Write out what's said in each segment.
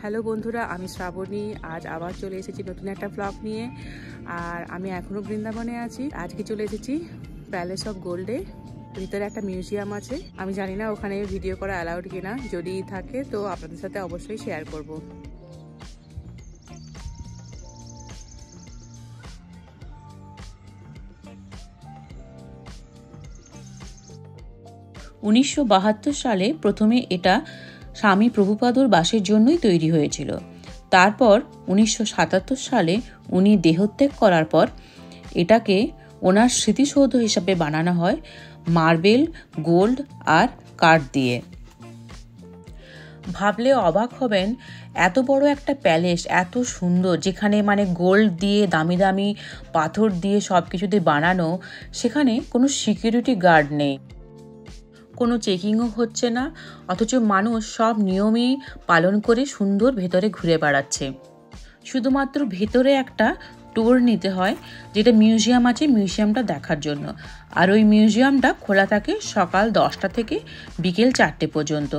Hello বন্ধুরা, আমি শ্রাবণী। আজ আবার চলে এসেছি নতুন একটা ব্লগ নিয়ে। আর আমি এখনও বৃন্দাবনে আছি। আজকে চলে এসেছি প্যালেস অফ গোল্ডে। ভিতরে একটা মিউজিয়াম আছে। আমি জানি না ওখানে ভিডিও করা অ্যালাউড কিনা, যদি থাকে তো আপনাদের সাথে অবশ্যই শেয়ার করব। উনিশশো ৭২ সালে প্রথমে এটা স্বামী প্রভুপাদর বাসের জন্যই তৈরি হয়েছিল। তারপর 1977 সালে উনি দেহত্যাগ করার পর এটাকে ওনার স্মৃতিসৌধ হিসাবে বানানো হয় মার্বেল, গোল্ড আর কাঠ দিয়ে। ভাবলে অবাক হবেন, এত বড় একটা প্যালেস, এত সুন্দর, যেখানে গোল্ড দিয়ে, দামি দামি পাথর দিয়ে সব কিছুতে বানানো, সেখানে কোনো সিকিউরিটি গার্ড নেই, কোনো চেকিংও হচ্ছে না, অথচ মানুষ সব নিয়মই পালন করে সুন্দর ভেতরে ঘুরে বেড়াচ্ছে। শুধুমাত্র ভেতরে একটা ট্যুর নিতে হয়, যেটা মিউজিয়াম আছে, মিউজিয়ামটা দেখার জন্য। আর ওই মিউজিয়ামটা খোলা থাকে সকাল 10টা থেকে বিকেল 4টে পর্যন্ত।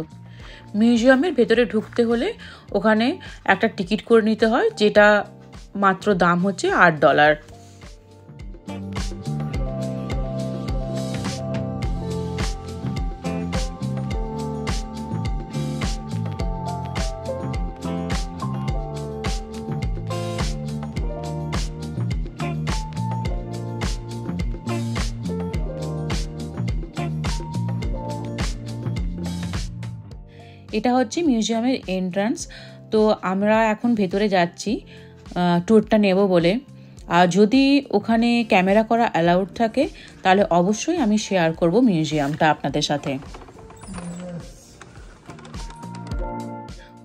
মিউজিয়ামের ভেতরে ঢুকতে হলে ওখানে একটা টিকিট করে নিতে হয়, যেটা মাত্র দাম হচ্ছে $8। এটা হচ্ছে মিউজিয়ামের এন্ট্রান্স। তো আমরা এখন ভেতরে যাচ্ছি ট্যুরটা নেব বলে। আর যদি ওখানে ক্যামেরা করা অ্যালাউড থাকে তাহলে অবশ্যই আমি শেয়ার করব মিউজিয়ামটা আপনাদের সাথে।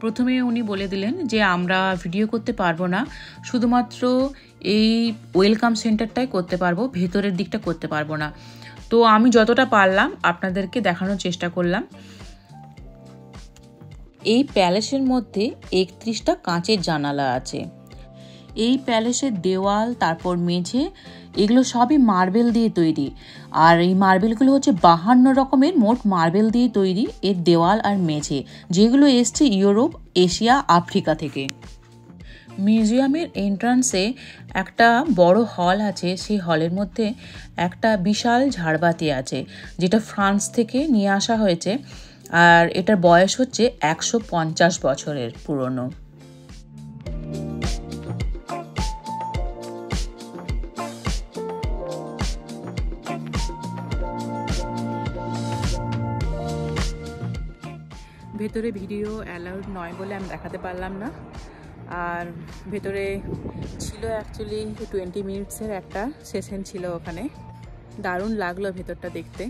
প্রথমে উনি বলে দিলেন যে আমরা ভিডিও করতে পারবো না, শুধুমাত্র এই ওয়েলকাম সেন্টারটাই করতে পারবো, ভেতরের দিকটা করতে পারবো না। তো আমি যতটা পারলাম আপনাদেরকে দেখানোর চেষ্টা করলাম। এই প্যালেসের মধ্যে 31টা কাঁচের জানালা আছে। এই প্যালেসের দেওয়াল, তারপর মেঝে, এগুলো সবই মার্বেল দিয়ে তৈরি। আর এই মার্বেলগুলো হচ্ছে 52 রকমের মোট মার্বেল দিয়ে তৈরি এর দেওয়াল আর মেঝে, যেগুলো এসছে ইউরোপ, এশিয়া, আফ্রিকা থেকে। মিউজিয়ামের এন্ট্রান্সে একটা বড় হল আছে। সেই হলের মধ্যে একটা বিশাল ঝাড়বাতি আছে, যেটা ফ্রান্স থেকে নিয়ে আসা হয়েছে। আর এটার বয়স হচ্ছে 150 বছরের পুরনো। ভেতরে ভিডিও অ্যালাউড নয় বলে আমি দেখাতে পারলাম না। আর ভেতরে ছিল অ্যাকচুয়ালি 20 মিনিটসের একটা সেশন ছিল ওখানে। দারুণ লাগলো ভেতরটা দেখতে।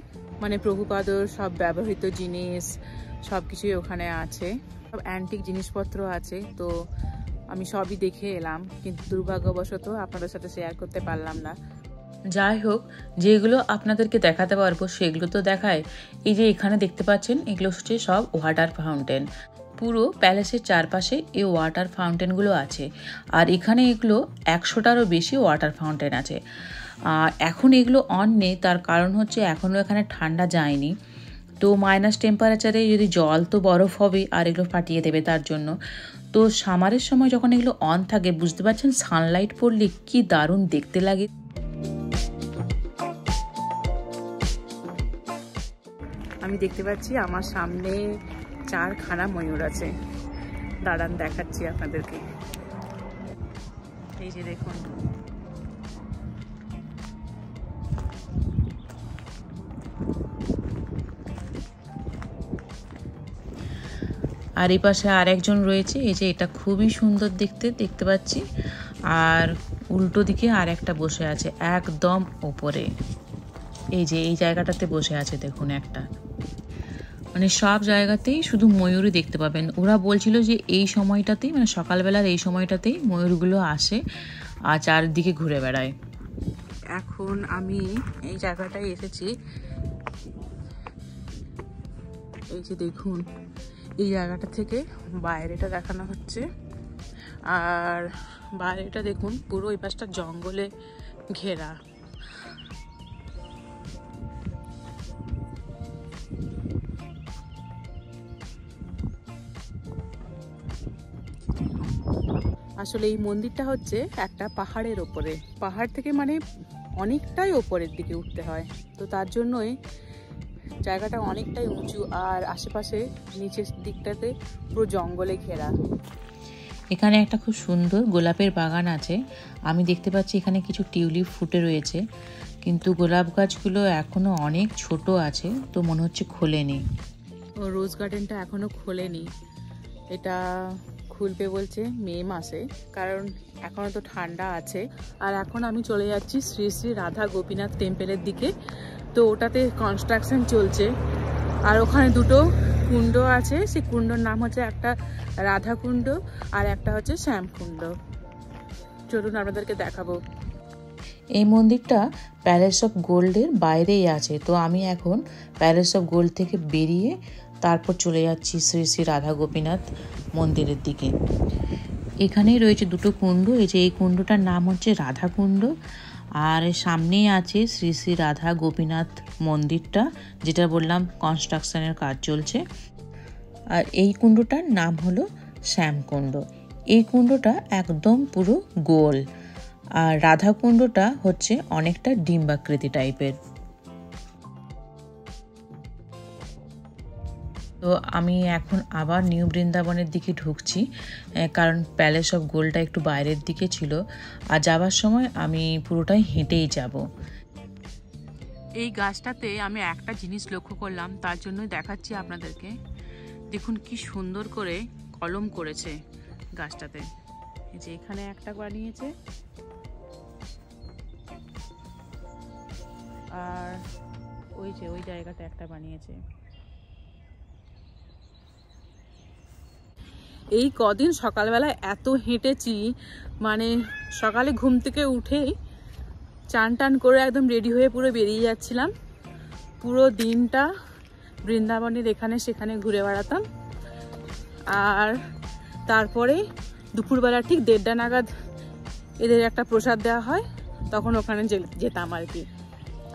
প্রভুপাদর সব ব্যবহৃত জিনিস সব কিছুই ওখানে আছে, সব অ্যান্টিক জিনিসপত্র আছে। তো আমি সবই দেখে এলাম, কিন্তু দুর্ভাগ্যবশত আপনাদের সাথে শেয়ার করতে পারলাম না। যাই হোক, যেগুলো আপনাদেরকে দেখাতে পারবো সেগুলো তো দেখায়। এই যে এখানে দেখতে পাচ্ছেন, এগুলো হচ্ছে সব ওয়াটার ফাউন্টেন। পুরো প্যালেসের চারপাশে এই ওয়াটার ফাউন্টেনগুলো আছে। আর এখানে এগুলো 100টারও বেশি ওয়াটার ফাউন্টেন আছে। আর এখন এগুলো অন নেই, তার কারণ হচ্ছে এখনও এখানে ঠান্ডা যায়নি। তো মাইনাস টেম্পারেচারে যদি জল, তো বরফ হবে আর এগুলো ফাটিয়ে দেবে তার জন্য। তো সামারের সময় যখন এগুলো অন থাকে, বুঝতে পারছেন সানলাইট পড়লে কি দারুণ দেখতে লাগে। আমি দেখতে পাচ্ছি আমার সামনে 4খানা ময়ূর আছে। দাঁড়ান দেখাচ্ছি আপনাদেরকে। এই যে দেখুন, আর এই পাশে আর একজন রয়েছে। এই যে এটা খুবই সুন্দর দেখতে পাচ্ছি। আর উল্টো দিকে আর একটা বসে আছে একদম ওপরে। এই যে এই জায়গাটাতে বসে আছে দেখুন একটা। সব জায়গাতেই শুধু ময়ূরই দেখতে পাবেন। ওরা বলছিল যে এই সময়টাতেই, সকালবেলার এই সময়টাতেই ময়ূরগুলো আসে আর চারদিকে ঘুরে বেড়ায়। এখন আমি এই জায়গাটায় এসেছি। এই যে দেখুন, এই জায়গাটা থেকে বাইরেটা দেখানো হচ্ছে। আর বাইরেটা দেখুন, পুরো এই পাশটা জঙ্গলে ঘেরা। আসলে এই মন্দিরটা হচ্ছে একটা পাহাড়ের ওপরে, পাহাড় থেকে মানে অনেকটাই ওপরের দিকে উঠতে হয়, তো তার জন্যই জায়গাটা অনেকটাই উঁচু আর আশেপাশে নিচের দিকটাতে পুরো জঙ্গলে ঘেরা। এখানে একটা খুব সুন্দর গোলাপের বাগান আছে। আমি দেখতে পাচ্ছি এখানে কিছু টিউলিপ ফুটে রয়েছে, কিন্তু গোলাপ গাছগুলো এখনো অনেক ছোট আছে, তো মনে হচ্ছে খোলেনি। রোজ গার্ডেনটা এখনো খোলেনি, এটা খুলবে বলছে মে মাসে, কারণ এখনো তো ঠান্ডা আছে। আর এখন আমি চলে যাচ্ছি শ্রী শ্রী রাধা গোপীনাথ টেম্পলের দিকে, তো ওটাতে কনস্ট্রাকশন চলছে। আর ওখানে দুটো কুণ্ড আছে, সেই কুণ্ডর নাম হচ্ছে একটা রাধা কুণ্ড আর একটা হচ্ছে শ্যাম কুণ্ড। চলুন আপনাদেরকে দেখাবো। এই মন্দিরটা প্যালেস অফ গোল্ডের বাইরেই আছে, তো আমি এখন প্যালেস অফ গোল্ড থেকে বেরিয়ে তারপর চলে যাচ্ছি শ্রী শ্রী রাধা গোপীনাথ মন্দিরের দিকে। এখানেই রয়েছে দুটো কুণ্ড, এই যে এই কুণ্ডটার নাম হচ্ছে রাধা কুণ্ড, আর সামনেই আছে শ্রী শ্রী রাধা গোপীনাথ মন্দিরটা, যেটা বললাম কনস্ট্রাকশনের কাজ চলছে। আর এই কুণ্ডটার নাম হলো শ্যাম কুণ্ড। এই কুণ্ডটা একদম পুরো গোল, আর রাধা কুণ্ডটা হচ্ছে অনেকটা ডিম্বাকৃতি টাইপের। তো আমি এখন আবার নিউ বৃন্দাবনের দিকে ঢুকছি, কারণ প্যালেস অফ গোল্ডটা একটু বাইরের দিকে ছিল, আর যাবার সময় আমি পুরোটাই হেঁটেই যাব। এই গাছটাতে আমি একটা জিনিস লক্ষ্য করলাম, তার জন্যই দেখাচ্ছি আপনাদেরকে। দেখুন কি সুন্দর করে কলম করেছে গাছটাতে, এই যে এখানে একটা বানিয়েছে আর ওই যে ওই জায়গাতে একটা বানিয়েছে। এই কদিন সকালবেলা এত হেঁটেছি, মানে সকালে ঘুম থেকে উঠেই চান টান করে একদম রেডি হয়ে পুরো বেরিয়ে যাচ্ছিলাম। পুরো দিনটা বৃন্দাবনের এখানে সেখানে ঘুরে বেড়াতাম, আর তারপরে দুপুরবেলা ঠিক 1:30 নাগাদ এদের একটা প্রসাদ দেওয়া হয়, তখন ওখানে যেতাম আর কি।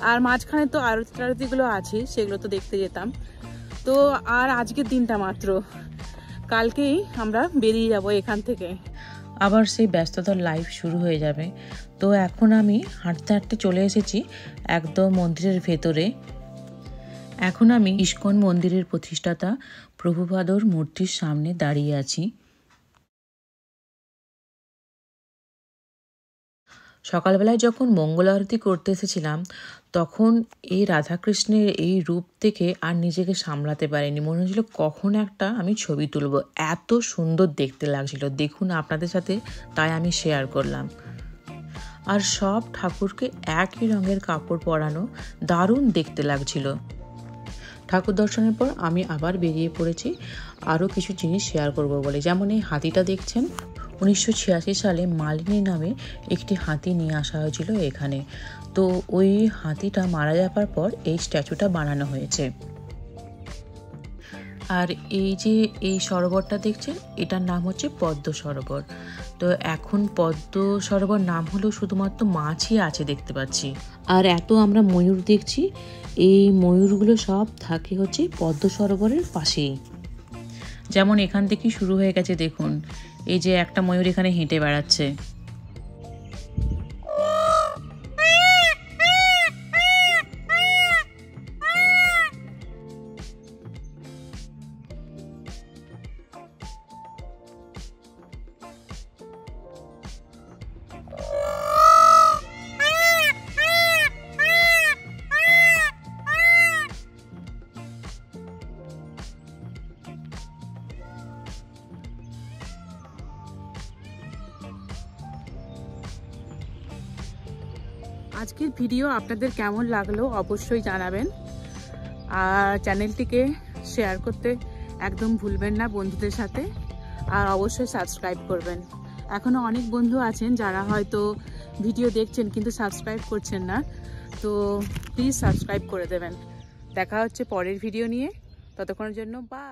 আর মাঝখানে তো আরতিগুলো আছে, সেগুলো তো দেখতে যেতাম। তো আর আজকের দিনটা মাত্র, কালকেই আমরা বেরিয়ে যাব এখান থেকে, আবার সেই ব্যস্ততার লাইফ শুরু হয়ে যাবে। তো এখন আমি হাঁটতে হাঁটতে চলে এসেছি একদম মন্দিরের ভেতরে। এখন আমি ইস্কন মন্দিরের প্রতিষ্ঠাতা প্রভুপাদর মূর্তির সামনে দাঁড়িয়ে আছি। সকালবেলায় যখন মঙ্গল আরতি করতে এসেছিলাম, তখন এই রাধাকৃষ্ণের এই রূপ থেকে আর নিজেকে সামলাতে পারিনি, মনে হচ্ছিল কখন একটা আমি ছবি তুলব, এত সুন্দর দেখতে লাগছিল। দেখুন আপনাদের সাথে তাই আমি শেয়ার করলাম। আর সব ঠাকুরকে একই রঙের কাপড় পরানো, দারুণ দেখতে লাগছিল। ঠাকুর দর্শনের পর আমি আবার বেরিয়ে পড়েছি আরও কিছু জিনিস শেয়ার করব বলে। যেমন এই হাতিটা দেখছেন, 1986 সালে মালিনী নামে একটি হাতি নিয়ে আসা হয়েছিল এখানে। তো ওই হাতিটা মারা যাবার পর এই স্ট্যাচুটা বানানো হয়েছে। আর এই যে এই সরোবরটা দেখছেন, এটার নাম হচ্ছে পদ্ম সরোবর। তো এখন পদ্ম সরোবর নাম হলেও শুধুমাত্র মাছই আছে দেখতে পাচ্ছি। আর এত আমরা ময়ূর দেখছি, এই ময়ূরগুলো সব থাকে হচ্ছে পদ্ম সরোবরের পাশেই। যেমন এখান থেকে শুরু হয়ে গেছে, দেখুন এই যে একটা ময়ূর এখানে হেঁটে বেড়াচ্ছে। আজকের ভিডিও আপনাদের কেমন লাগলো অবশ্যই জানাবেন, আর চ্যানেলটিকে শেয়ার করতে একদম ভুলবেন না বন্ধুদের সাথে, আর অবশ্যই সাবস্ক্রাইব করবেন। এখনও অনেক বন্ধু আছেন যারা হয়তো ভিডিও দেখছেন কিন্তু সাবস্ক্রাইব করছেন না, তো প্লিজ সাবস্ক্রাইব করে দেবেন। দেখা হচ্ছে পরের ভিডিও নিয়ে, ততক্ষণের জন্য বাই।